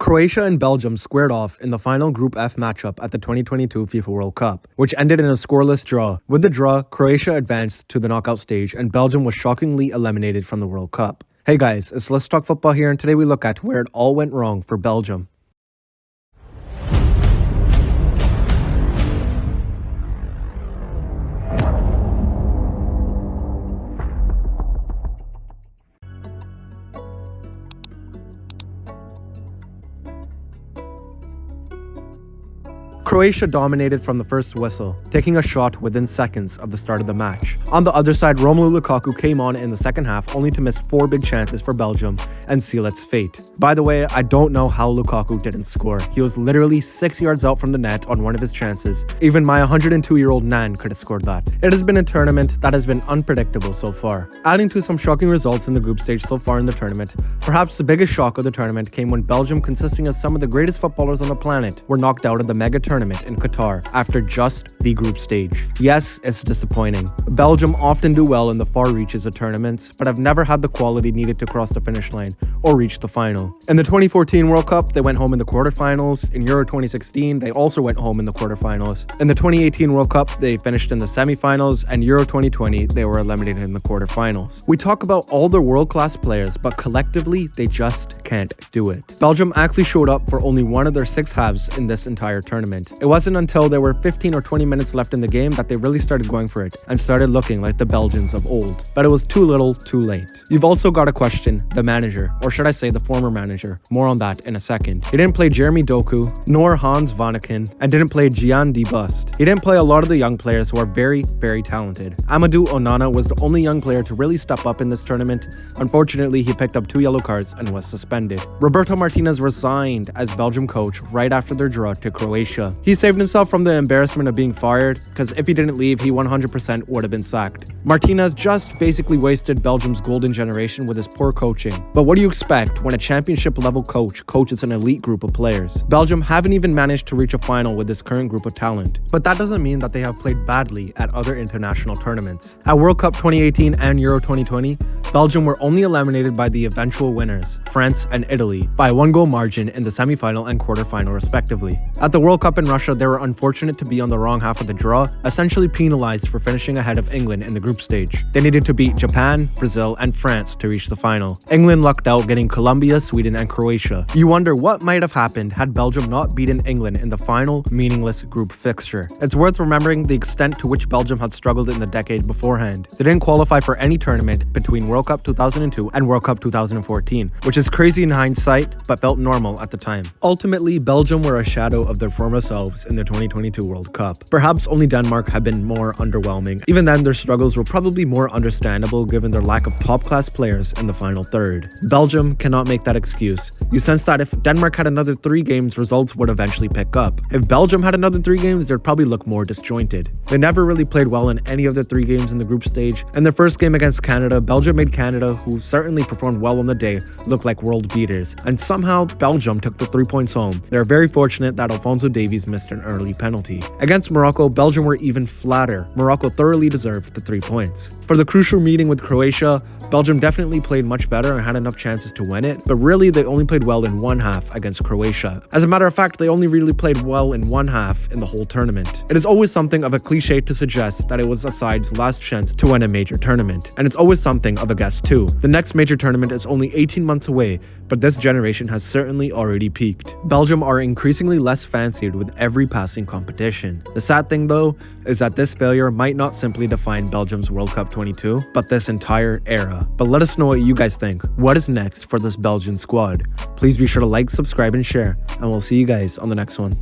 Croatia and Belgium squared off in the final Group F matchup at the 2022 FIFA World Cup, which ended in a scoreless draw. With the draw, Croatia advanced to the knockout stage and Belgium was shockingly eliminated from the World Cup. Hey guys, it's Let's Talk Football here, and today we look at where it all went wrong for Belgium. Croatia dominated from the first whistle, taking a shot within seconds of the start of the match. On the other side, Romelu Lukaku came on in the second half only to miss 4 big chances for Belgium and seal its fate. By the way, I don't know how Lukaku didn't score. He was literally 6 yards out from the net on one of his chances. Even my 102-year-old nan could have scored that. It has been a tournament that has been unpredictable so far. Adding to some shocking results in the group stage so far in the tournament, perhaps the biggest shock of the tournament came when Belgium, consisting of some of the greatest footballers on the planet, were knocked out of the mega tournament in Qatar after just the group stage. Yes, it's disappointing. Belgium often do well in the far reaches of tournaments, but have never had the quality needed to cross the finish line or reach the final. In the 2014 World Cup, they went home in the quarterfinals. In Euro 2016, they also went home in the quarterfinals. In the 2018 World Cup, they finished in the semifinals, and Euro 2020, they were eliminated in the quarterfinals. We talk about all their world-class players, but collectively, they just can't do it. Belgium actually showed up for only one of their 6 halves in this entire tournament. It wasn't until there were 15 or 20 minutes left in the game that they really started going for it and started looking like the Belgians of old. But it was too little, too late. You've also got to question the manager, or should I say the former manager. More on that in a second. He didn't play Jeremy Doku, nor Hans Vanaken, and didn't play Gian De Bust. He didn't play a lot of the young players who are very, very talented. Amadou Onana was the only young player to really step up in this tournament. Unfortunately, he picked up 2 yellow cards and was suspended. Roberto Martinez resigned as Belgium coach right after their draw to Croatia. He saved himself from the embarrassment of being fired, because if he didn't leave, he 100% would have been sacked. Martinez just basically wasted Belgium's golden generation with his poor coaching. But what do you expect when a championship level coach coaches an elite group of players? Belgium haven't even managed to reach a final with this current group of talent. But that doesn't mean that they have played badly at other international tournaments. At World Cup 2018 and Euro 2020, Belgium were only eliminated by the eventual winners, France and Italy, by a 1-goal margin in the semi-final and quarter-final respectively. At the World Cup in Russia, they were unfortunate to be on the wrong half of the draw, essentially penalized for finishing ahead of England in the group stage. They needed to beat Japan, Brazil, and France to reach the final. England lucked out, getting Colombia, Sweden, and Croatia. You wonder what might have happened had Belgium not beaten England in the final, meaningless group fixture. It's worth remembering the extent to which Belgium had struggled in the decade beforehand. They didn't qualify for any tournament between World Cup 2002 and World Cup 2014, which is crazy in hindsight, but felt normal at the time. Ultimately, Belgium were a shadow of their former selves in the 2022 World Cup. Perhaps only Denmark had been more underwhelming. Even then, their struggles were probably more understandable given their lack of top-class players in the final third. Belgium cannot make that excuse. You sense that if Denmark had another 3 games, results would eventually pick up. If Belgium had another 3 games, they'd probably look more disjointed. They never really played well in any of the 3 games in the group stage. In their first game against Canada, Belgium made Canada, who certainly performed well on the day, look like world beaters. And somehow, Belgium took the 3 points home. They are very fortunate that Alphonso Davies missed an early penalty. Against Morocco, Belgium were even flatter. Morocco thoroughly deserved the 3 points. For the crucial meeting with Croatia, Belgium definitely played much better and had enough chances to win it, but really they only played well in one half against Croatia. As a matter of fact, they only really played well in one half in the whole tournament. It is always something of a cliche to suggest that it was a side's last chance to win a major tournament, and it's always something of a guess too. The next major tournament is only 18 months away, but this generation has certainly already peaked. Belgium are increasingly less fancied with every passing competition. The sad thing though, is that this failure might not simply define Belgium's World Cup 22, but this entire era. But let us know what you guys think. What is next for this Belgian squad? Please be sure to like, subscribe, and share, and we'll see you guys on the next one.